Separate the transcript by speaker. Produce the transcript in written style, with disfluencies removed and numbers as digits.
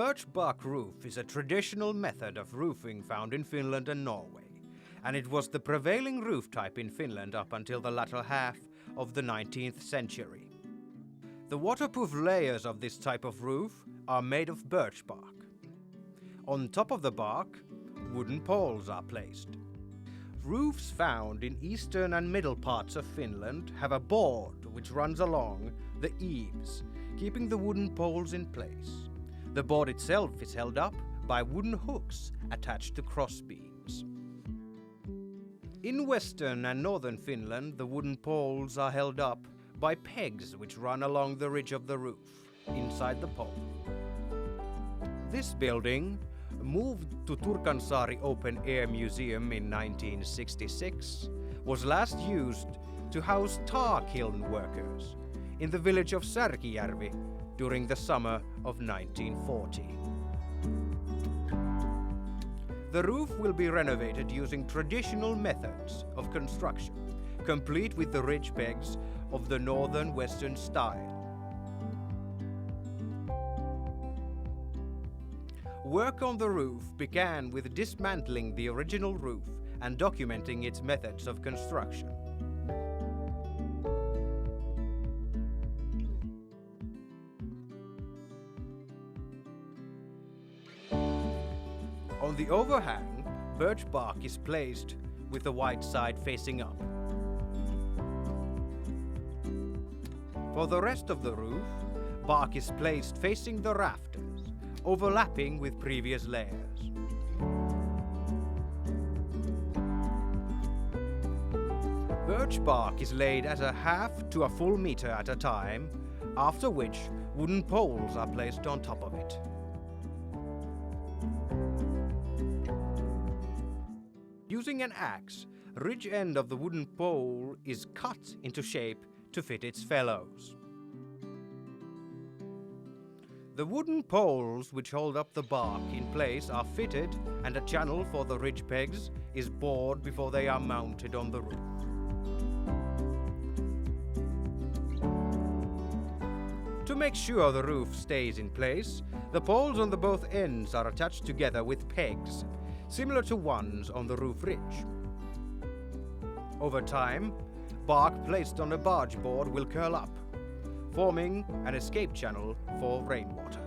Speaker 1: birch bark roof is a traditional method of roofing found in Finland and Norway, and it was the prevailing roof type in Finland up until the latter half of the 19th century. The waterproof layers of this type of roof are made of birch bark. On top of the bark, wooden poles are placed. Roofs found in eastern and middle parts of Finland have a board which runs along the eaves, keeping the wooden poles in place. The board itself is held up by wooden hooks attached to crossbeams. In western and northern Finland, the wooden poles are held up by pegs which run along the ridge of the roof, inside the pole. This building, moved to Turkansaari Open Air Museum in 1966, was last used to house tar kiln workers in the village of Särkijärvi during the summer of 1940. The roof will be renovated using traditional methods of construction, complete with the ridge pegs of the northern western style. Work on the roof began with dismantling the original roof and documenting its methods of construction. On the overhang, birch bark is placed with the white side facing up. For the rest of the roof, bark is placed facing the rafters, overlapping with previous layers. Birch bark is laid at a half to a full meter at a time, after which wooden poles are placed on top of it. Using an axe, ridge end of the wooden pole is cut into shape to fit its fellows. The wooden poles which hold up the bark in place are fitted, and a channel for the ridge pegs is bored before they are mounted on the roof. To make sure the roof stays in place, the poles on the both ends are attached together with pegs, similar to ones on the roof ridge. Over time, bark placed on a barge board will curl up, forming an escape channel for rainwater.